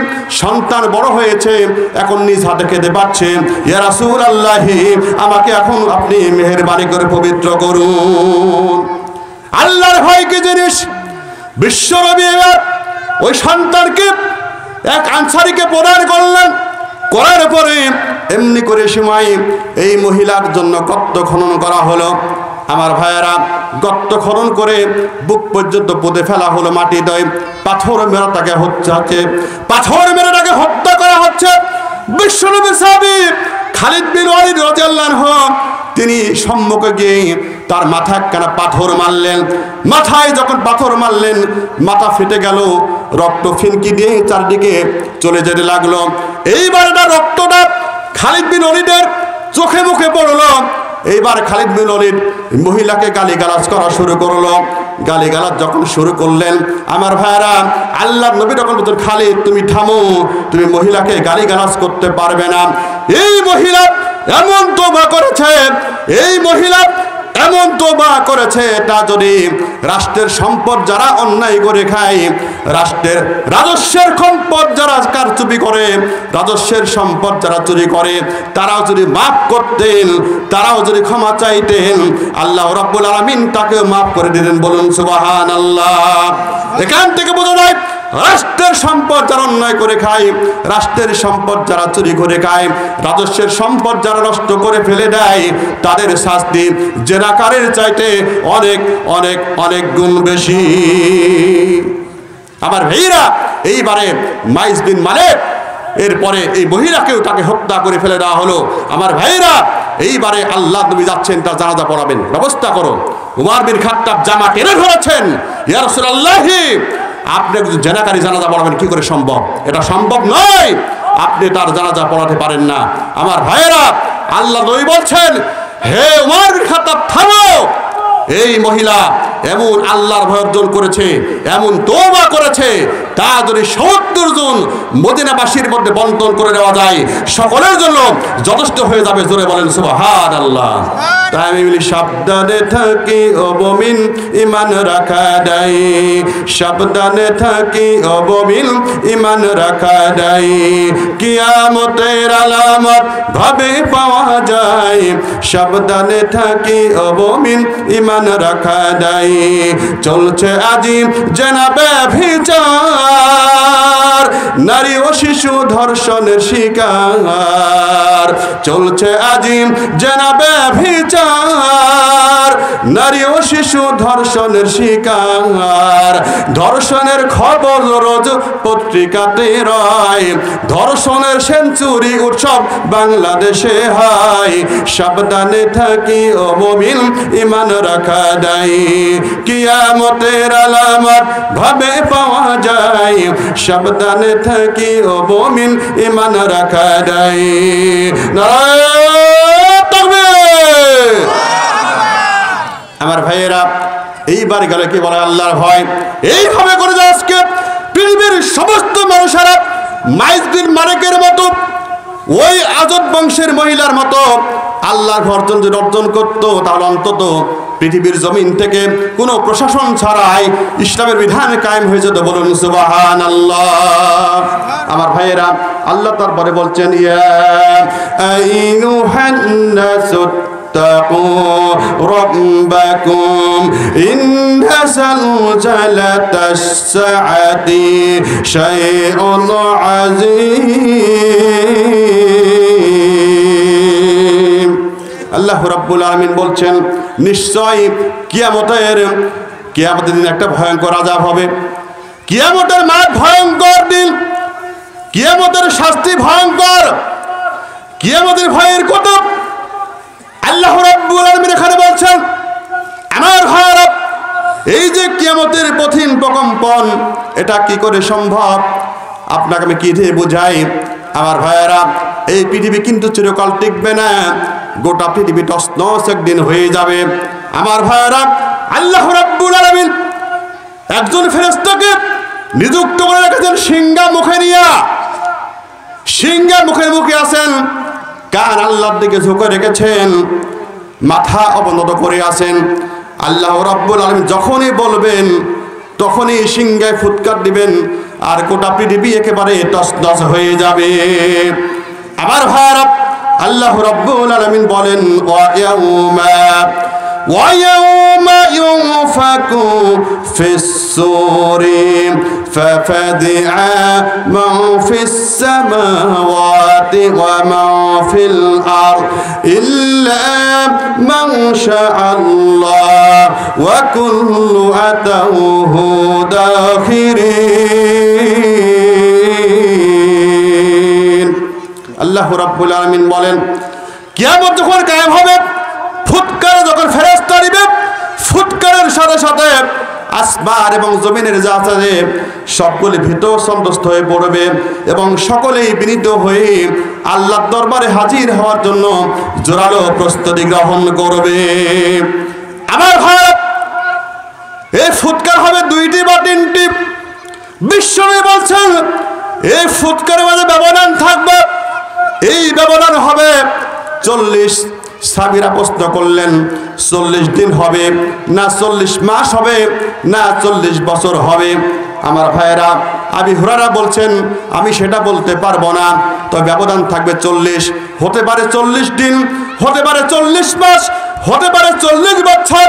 সন্তান বড় হয়েছে, এখন নিজ হাতে খেতে পাচ্ছে। ইয়া রাসূলুল্লাহ, আমাকে এখন আপনি মেহেরবানি করে পবিত্র করুন। আল্লাহর ভয় কি জিনিস? বিশ্বনবী এবার ওই সন্তানকে এক আনসারীকে প্রদান করলেন। করার পরে এমনি করে সময় এই মহিলার জন্য গর্ত খনন করা হলো। আমার ভাইয়েরা, গর্ত খনন করে বুক পর্যন্ত পুঁতে ফেলা হলো মাটি দয়, পাথর মেরে তাকে হত্যা করা হচ্ছে। বিশ্বনবীর সাহাবী খালিদ বিন ওয়ালিদ রাদিয়াল্লাহু আনহু তিনি সম্মুখে গিয়ে তার মাথায় একখানা পাথর মারলেন। মাথায় যখন পাথর মারলেন, মাথা ফেটে গেল, রক্ত ফিনকি দিয়ে চারদিকে চলে যেতে লাগলো। এইবার এটা রক্তটা খালিদ বিন ওয়ালিদের চোখে মুখে পড়লো। এইবার খালিদ বিন ওয়ালিদ মহিলাকে গালিগালাজ করা শুরু করলো। গালিগালাজ যখন শুরু করলেন, আমার ভাইরা, আল্লাহর নবী তখন বলছেন, খালিদ তুমি থামো, তুমি মহিলাকে গালিগালাজ করতে পারবে না। এই মহিলা এমন তওবা করেছে, এই মহিলা এমন তওবা করেছে, তা যদি রাষ্ট্রের সম্পদ যারা অন্যায় করে খায়, রাষ্ট্রের রাজস্বের সম্পদ যারা কারচুপি করে, রাজস্বের সম্পদ যারা চুরি করে, তারাও যদি মাফ করতেন, তারাও যদি ক্ষমা চাইতেন, আল্লাহ রাব্বুল আলামিন তাকে মাফ করে দিতেন। বলুন সুবহানাল্লাহ। এখান থেকে বোঝা যায়, রাষ্ট্রের সম্পদ যারা অন্যায় করে খায়, রাষ্ট্রের সম্পদ যারা চুরি করে খায়, রাজস্বের সম্পদ যারা নষ্ট করে ফেলে দেয়, তাদের শাস্তি জেনাকারের চাইতে অনেক অনেক অনেক গুণ বেশি। আমার ভাইরা, এইবারে মাইজ বিন মালিক, এরপরে এই মহিলাকেও তাকে হত্যা করে ফেলে দেওয়া হলো। আমার ভাইরা, এইবারে আল্লাহ নবী যাচ্ছেন তার জানাজা পড়াবেন, ব্যবস্থা করো। উমর বিন খাত্তাব জামা টেনে ধরেছেন, ইয়া রাসূলুল্লাহ, আপনি একজন জেনাকারী জানাজা পড়াবেন কি করে সম্ভব? এটা সম্ভব নয়, আপনি তার জানাজা পড়াতে পারেন না। আমার ভাইয়েরা, আল্লাহ নবী বলছেন, হে উমর বিন খাত্তাব থামো। এই মহিলা এমন আল্লাহর ভয় অর্জন করেছে, এমন তওবা করেছে, তা যদি ৭০ জন মদিনাবাসীর মধ্যে বন্টন করে দেওয়া যায়, সকলের জন্য যথেষ্ট হয়ে যাবে। জোরে বলেন সুবহানাল্লাহ। তাই আমি বলি, সাবধানে থাকি অবমিন ইমান রাখা দাই, সাবধানে থাকি অবমিন ইমান রাখা দাই, কিয়ামতের আলামত ভাবে পাওয়া যায়, সাবধানে থাকি অবমিন ইমান রাখা দাই। চলছে আজি জেনা ব্যভিচার, শিকার, নারী ও শিশু ধর্ষণের শিকার, চলছে আজিম জেনাবে বিচার, নারী ও শিশু ধর্ষণের শিকার, ধর্ষণের খবর রোজ পত্রিকাতে রয়, ধর্ষণের সেঞ্চুরি উৎসব বাংলাদেশে হয়, সাবধানে থাকি ও মুমিন ঈমান রাখা দায়, কিয়ামতের আলামত ভাবে পাওয়া যায়, সাবধানে থাকি ও মুমিন ঈমান রাখা দায়। নারায়ে তাকবীর। আমার ভাইয়েরা, এইবার গেলে কি বলে আল্লাহর ভয়। এইভাবে করে যে আজকে পৃথিবীর সমস্ত মানুষেরা মাইজ বিন মালিকের মতো, ওই আজব বংশের মহিলার মতো আল্লাহর ভয় যদি অর্জন করতো, তাহলে অন্তত পৃথিবীর জমিন থেকে কোনো প্রশাসন ছাড়াই ইসলামের বিধান কায়েম হয়ে যেত। বলুন সুবহানাল্লাহ। আমার ভাইয়েরা, আল্লাহ তারপরে বলছেন, ইয়া আইয়ুহান নাসু اتقوا ربكم إن زلزلة الساعة شيء عظيم। আল্লাহ রাব্বুল আলামিন বলছেন, নিশ্চয় কিয়ামতের দিন একটা ভয়ঙ্কর আযাব হবে। কিয়ামতের মাঠ ভয়ঙ্কর দিন, কিয়ামতের শাস্তি ভয়ঙ্কর, কিয়ামতের ভয়ের কথা আল্লাহ রাব্বুল আলামিন এখানে বলছেন। আমার ভাইরা, এই যে কিয়ামতের কঠিন প্রকম্পন, এটা কি করে সম্ভব? আপনাকে আমি কি দিয়ে বুঝাই? আমার ভাইয়েরা, এই পৃথিবী কিন্তু চিরকাল টিকবে না, গোটা পৃথিবী তছনছ একদিন হয়ে যাবে। আমার ভাইয়েরা, আল্লাহ রাব্বুল আলামিন একজন ফেরেশতাকে নিযুক্ত করে রেখেছেন সিংহা মুখে নিয়া, সিংহা মুখে মুখে আছেন, কান আল্লাহর দিকে ঝুঁকে রেখেছেন, মাথা অবনত করে আছেন। আল্লাহ রাব্বুল আলামিন যখনই বলবেন তখনই সিংহায় ফুৎকার দিবেন, আর গোটা পৃথিবী একেবারে তছনছ হয়ে যাবে। আমার ভাইরা, আল্লাহ রাব্বুল আলামিন বলেন, ويوم ينفخ في الصور ففزع من في السماوات ومن في الأرض إلا من شاء الله وكل أتوه داخرين। আল্লাহ রাব্বুল আলামিন বলেন, কিয়ামত যখন কায়েম হবে, ফুৎকার যখন ফেরেশতা দিবে, ফুৎকারের সাথে সাথে আসমান এবং জমিনের যা আছে সবগুলি ভীত সন্ত্রস্ত হয়ে পড়বে এবং সকলেই বিনীত হয়ে আল্লাহর দরবারে হাজির হওয়ার জন্য জোরালো প্রস্তুতি গ্রহণ করবে। আমার ভাই, এই ফুৎকার হবে দুইটি বা তিনটি। বিশ্বনবী বলছেন, এই ফুৎকারের মাঝে ব্যবধান থাকবে, এই ব্যবধান হবে 40। সাহাবীরা প্রশ্ন করলেন, 40 দিন হবে না 40 মাস হবে না 40 বছর হবে? আমার ভাইয়েরা, আবু হুরায়রা বলছেন, আমি সেটা বলতে পারবো না, তবে ব্যবধান থাকবে 40। হতে পারে 40 দিন, হতে পারে 40 মাস, হতে পারে 40 বছর।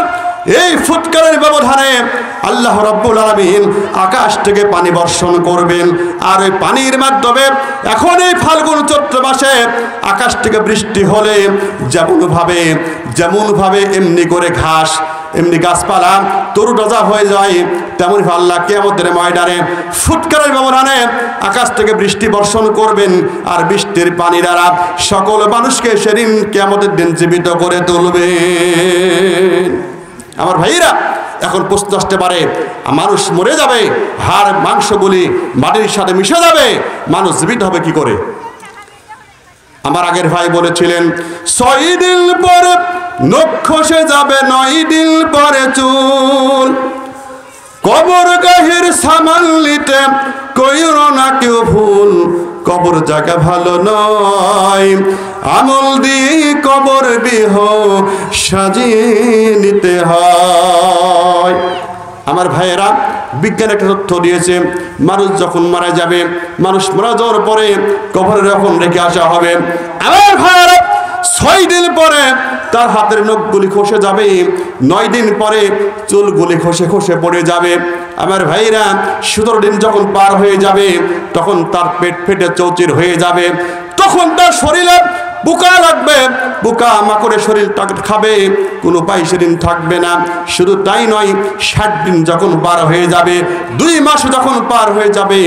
এই ফুৎকারের ব্যবধানে আল্লাহ রাব্বুল আলামিন আকাশ থেকে পানি বর্ষণ করবেন, আর ওই পানির মাধ্যমে এখন এই ফাল্গুন চৈত্র মাসে আকাশ থেকে বৃষ্টি হলে যেমনভাবে এমনি করে ঘাস, এমনি গাছপালা তরুতাজা হয়ে যায়, তেমন আল্লাহ কিয়ামতের ময়দানে ফুৎকারের ব্যবধানে আকাশ থেকে বৃষ্টি বর্ষণ করবেন, আর বৃষ্টির পানি দ্বারা সকল মানুষকে সেদিন কিয়ামতের দিন জীবিত করে তুলবেন। আমার ভাইরা, এখন প্রশ্ন আসতে পারে, মানুষ মরে যাবে, হাড় মাংসগুলি মাটির সাথে মিশে যাবে, মানুষ জীবিত হবে কি করে? আমার আগের ভাই বলেছিলেন, 6 দিন পরে নখ খসে যাবে, 9 দিন পরে চুল, কবর গাহির সামাল নিতে কইরো না কেউ ভুল, কবর জায়গা ভালো নয়, আমল দিয়ে কবর বিহ সাজিয়ে নিতে হয়। আমার ভাইয়েরা, বিজ্ঞান একটা তথ্য দিয়েছে, মানুষ যখন মারা যাবে, মানুষ মারা যাওয়ার পরে কবরে যখন রেখে আসা হবে, আমার ভাইয়েরা 6 দিন পরে তার হাতের নখগুলি খসে যাবে, 9 দিন পরে চুলগুলি খসে খসে পড়ে যাবে। আমার ভাইরা 17 দিন যখন পার হয়ে যাবে তখন তার পেট ফেটে চৌচির হয়ে যাবে, তখন তার শরীরে পোকা লাগবে, পোকা মাকড়ে শরীরটা খাবে, কোনো উপায় সেদিন থাকবে না। শুধু তাই নয়, 60 দিন যখন পার হয়ে যাবে, 2 মাস যখন পার হয়ে যাবে,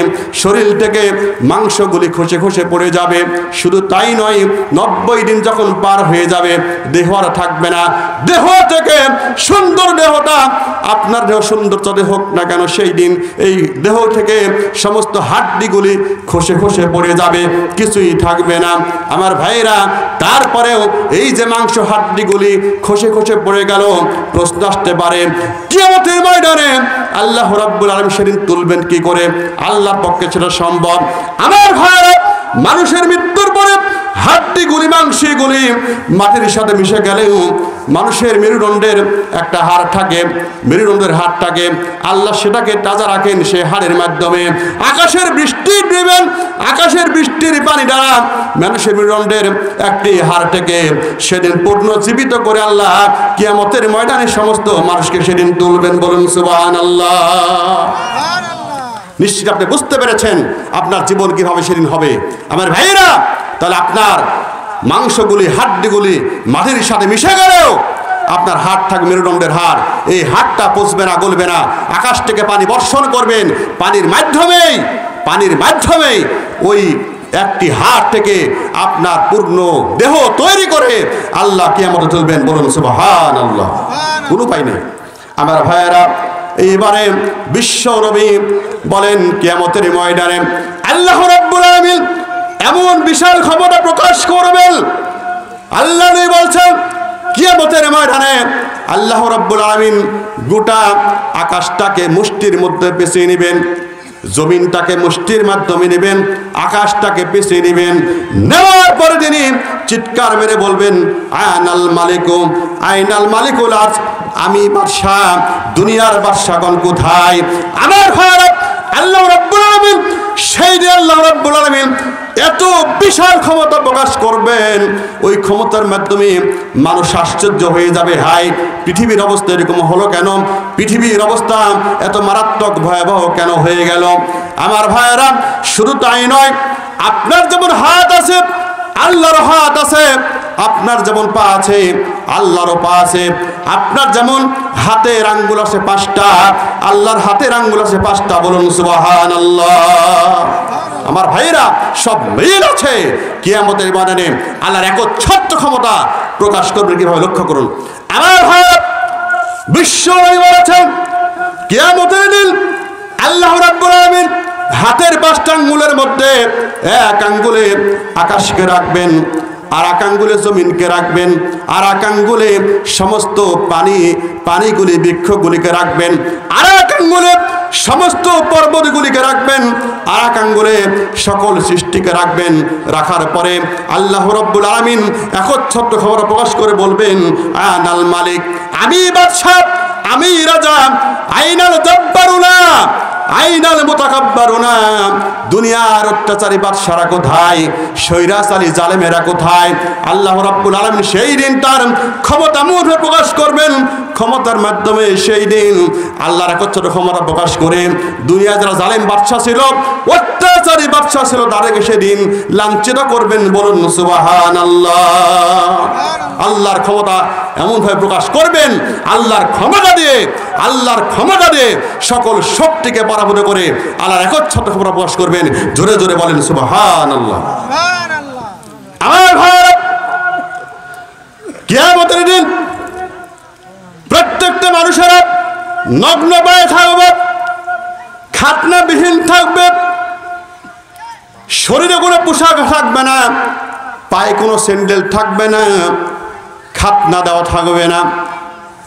শরীর থেকে মাংসগুলি খসে খসে পড়ে যাবে। শুধু তাই নয়, 90 দিন যখন পার হয়ে যাবে, দেহ আর থাকবে না। দেহ থেকে সুন্দর দেহটা, আপনার দেহ সুন্দর যদি হোক না কেন, সেই দিন এই দেহ থেকে সমস্ত হাড্ডিগুলি খসে খসে পড়ে যাবে, কিছুই থাকবে না। আমার ভাইরা, তারপরেও এই যে মাংস হাড্ডিগুলি খসে খসে পড়ে গেল, প্রশ্ন আসতে পারে কিয়ামতের ময়দানে আল্লাহ রাব্বুল আলামিন সেদিন তুলবেন কি করে? আল্লাহর পক্ষে সেটা সম্ভব। আমার ভাইরা, মানুষের মৃত্যুর পরে হাড্ডিগুলি মাংসগুলি মাটির সাথে মিশে গেলেও মানুষের মেরুদণ্ডের একটা হাড় থাকে, মেরুদণ্ডের হাড়টাকে আল্লাহ সেটাকে তাজা রাখেন সে হাড়ের মাধ্যমে। আকাশের বৃষ্টি দিবেন, আকাশের বৃষ্টির পানি দ্বারা মানুষের মেরুদণ্ডের একটি হাড়টাকে সেদিন পুনর্জীবিত করে আল্লাহ কিয়ামতের ময়দানে সমস্ত মানুষকে সেদিন তুলবেন। বলুন সুবহানাল্লাহ। নিশ্চিত আপনি বুঝতে পেরেছেন আপনার জীবন কিভাবে সেদিন হবে। আমার ভাইয়েরা, তাহলে আপনার মাংসগুলি হাড্ডিগুলি মাটির সাথে মিশে গেলেও আপনার হাড় থাকবে, মেরুদণ্ডের হাড়, এই হাড়টা পচবে না, গলবে না। আকাশ থেকে পানি বর্ষণ করবেন, পানির মাধ্যমেই ওই একটি হাড় থেকে আপনার পূর্ণ দেহ তৈরি করে আল্লাহ কিয়ামতে তুলবেন। বলুন সুবহানাল্লাহ। কোনো উপায় নেই। আমার ভাইয়েরা, এইবারে বিশ্ব নবী বলেন কিয়ামতের ময়দানে আল্লাহ রাব্বুল আলামিন এমন বিশাল ক্ষমতা প্রকাশ করবেন। আল্লাহ নবী বলছেন কিয়ামতের ময়দানে আল্লাহ রাব্বুল আলামিন গোটা আকাশটাকে মুষ্টির মধ্যে পেঁচিয়ে নেবেন, জমিনটাকে মুষ্টির মাধ্যমে নেবেন, আকাশটাকে পেঁচিয়ে নেবেন। নেওয়ার পরে তিনি চিৎকার মেরে বলবেন আনাল মালিকু, আইনাল মালিকুল আজ, আমি বাদশাহ, দুনিয়ার বাদশাগণ কোথায়? আমার ভাইরা, আল্লাহ রাব্বুল আলামিন সেই দিন আল্লাহ রাব্বুল আলামিন এত বিশাল ক্ষমতা প্রকাশ করবেন, ওই ক্ষমতার মাধ্যমে মানুষ আশ্চর্য হয়ে যাবে, হাই পৃথিবীর অবস্থা এরকম হলো কেন? পৃথিবীর অবস্থা এত মারাত্মক ভয়াবহ কেন হয়ে গেল? আমার ভাইয়েরা, শুধু তাই নয়, আপনার যেমন হাত আছে আল্লাহর হাত আছে, আপনার যেমন পা আছে আল্লাহরও পা আছে, আপনার যেমন হাতের আঙ্গুল আছে 5টা, আল্লাহর হাতের আঙ্গুল আছে 5টা। বলুন সুবহানাল্লাহ। আমার ভাইরা, সব মিল আছে। কিয়ামতের ময়দানে আল্লাহর একচ্ছত্র ক্ষমতা প্রকাশ করবেন কিভাবে লক্ষ্য করুন। আমার ভাইরা, বিশ্ব নবী বলেছেন কিয়ামতের দিন আল্লাহ রাব্বুল আলামিন হাতের 5টা আঙ্গুলের মধ্যে এক আঙ্গুলে আকাশকে রাখবেন, আর এক আঙ্গুলে জমিনকে রাখবেন, আর এক আঙ্গুলে সমস্ত পানিগুলি বৃক্ষগুলিকে রাখবেন, আর এক আঙ্গুলে সমস্ত পর্বতগুলিকে রাখবেন, আর এক আঙ্গুলে সকল সৃষ্টিকে রাখবেন। রাখার পরে আল্লাহ রাব্বুল আলামিন একচ্ছত্র খবর প্রকাশ করে বলবেন আনাল মালিক, আমি বাদশাহ, আমি রাজা, আইনাল জাব্বারুনা, আইনাল মুতাকাব্বারুনা, দুনিয়ার অত্যাচারী বাদশারা কোথায়? স্বৈরাচারী জালেমেরা কোথায়? আল্লাহ রাব্বুল আলামিন সেই দিন তার ক্ষমতা মুহূর্তে প্রকাশ করবেন। ক্ষমতার মাধ্যমে সেই দিন আল্লাহর একচ্ছত্র ক্ষমতা প্রকাশ করে দুনিয়া যারা জালেম বাদশা ছিল, অত্যাচারী বাদশা ছিল, তাদেরকে সেদিন লাঞ্ছিত করবেন। বলুন সুবহানাল্লাহ। আল্লাহর ক্ষমতা এমনভাবে প্রকাশ করবেন, আল্লাহর ক্ষমতা দিয়ে সকল শক্তিকে পরাভূত করে আল্লাহর একচ্ছত্র ক্ষমতা প্রকাশ করবেন। জোরে জোরে বলেন সুবহানাল্লাহ। আমার ভাইরা, কিয়ামতের দিন প্রত্যেকটা মানুষেরা নগ্ন পায়ে থাকবে, খাতনাবিহীন থাকবে, শরীরে কোনো পোশাক থাকবে না, পায়ে কোনো স্যান্ডেল থাকবে না, খাতনা দেওয়া থাকবে না।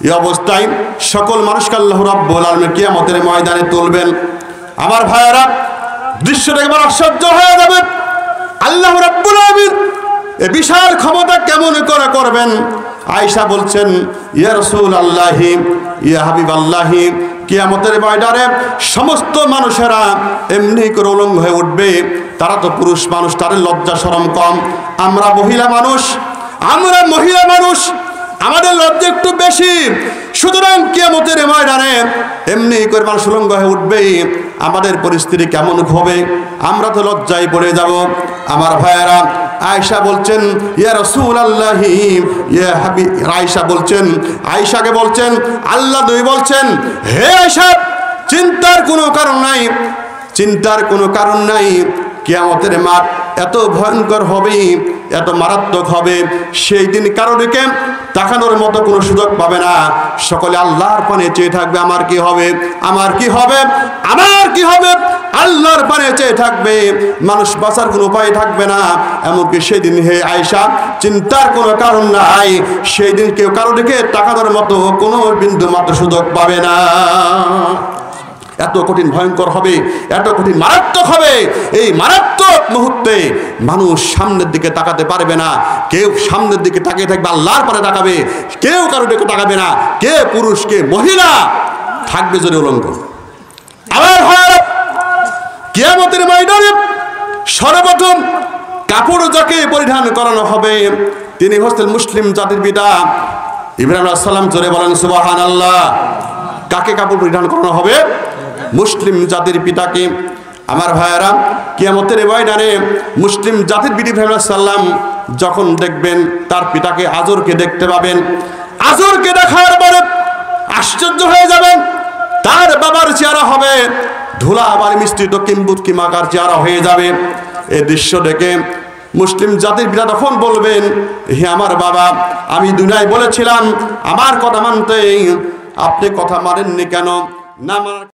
এই অবস্থায় সকল মানুষকে আল্লাহ রাব্বুল আলামিন কিয়ামতের ময়দানে তুলবেন। আমার ভাইয়েরা, দৃশ্যটা একবার আশ্চর্য হয়ে যাবে। আল্লাহ রাব্বুল আলামিন এই বিশাল ক্ষমতা কেমন করে করবেন? আয়েশা বলছেন, ইয়া রাসূলুল্লাহি, ইয়া হাবিবাল্লাহি, কিয়ামতের ময়দানে সমস্ত মানুষেরা এমনি করে উলঙ্গ হয়ে উঠবে। তারা তো পুরুষ মানুষ, তাদের লজ্জা শরম কম। আমরা মহিলা মানুষ, আমরা মহিলা মানুষ, আমাদের লজ্জা একটু বেশি। সুতরাং কিয়ামতের ময়দানে এমনি করে মানুষ উলঙ্গ হয়ে উঠবেই, আমাদের পরিস্থিতি কেমন হবে? আমরা তো লজ্জায় পড়ে যাব। আমার ভাইয়েরা, আয়েশা বলছেন, ইয়া রাসূলুল্লাহি ইয়া হাবিব, আয়েশা বলছেন, আয়েশাকে বলছেন, আল্লাহ নবী বলছেন, হে আয়েশা, চিন্তার কোনো কারণ নাই, চিন্তার কোনো কারণ নাই। কিয়ামতের মাঠ এত ভয়ঙ্কর হবে, এত মারাত্মক হবে, সেই দিন কারোরকে তাকানোর মতো কোনো সুযোগ পাবে না। সকলে আল্লাহর পানে চেয়ে থাকবে, আমার কি হবে, আমার কি হবে, আমার কি হবে, আল্লাহর পানে চেয়ে থাকবে। মানুষ বাঁচার কোনো উপায় থাকবে না। এমনকি সেই দিন, হে আয়েশা, চিন্তার কোনো কারণ নাই, সেই দিন কেউ কারো দিকে তাকানোর মতো কোনো বিন্দু মাত্র সুযোগ পাবে না। এত কঠিন ভয়ঙ্কর হবে, এত কঠিন মারাত্মক হবে। এই মারাত্মক মুহূর্তে মানুষ সামনের দিকে তাকাতে পারবে না। কেউ সামনের দিকে তাকিয়ে থাকবে, আল্লাহর পানে তাকাবে, কেউ কারো দিকে তাকাবে না। কে পুরুষ, কে মহিলা, থাকবে যদি উলঙ্গ। আবার হয় কিয়ামতের ময়দানে সর্বপ্রথম কাপড় যাকে পরিধান করানো হবে তিনি হচ্ছেন মুসলিম জাতির পিতা ইব্রাহিম আলাইহিস সালাম। জোরে বলেন সুবহানাল্লাহ। কাকে কাপড় পরিধান করানো হবে? মুসলিম জাতির পিতাকে। আমার ভাইয়েরা, কিয়ামতের ময়দানে মুসলিম জাতির পিতা ইব্রাহিম আলাইহিস সালাম যখন দেখবেন তার পিতাকে আজরকে দেখতে পাবেন, আজরকে দেখার পরে আশ্চর্য হয়ে যাবেন। তার বাবার চেহারা হবে ধুলা আবার মিশ্রিত কিম্বুতকি মাকার চেহারা হয়ে যাবে। এই দৃশ্য দেখে মুসলিম জাতির পিতা তখন বলবেন, হে আমার বাবা, আমি দুনিয়ায় বলেছিলাম আমার কথা মানতে, আপনি কথা মানেননি কেন? না মানার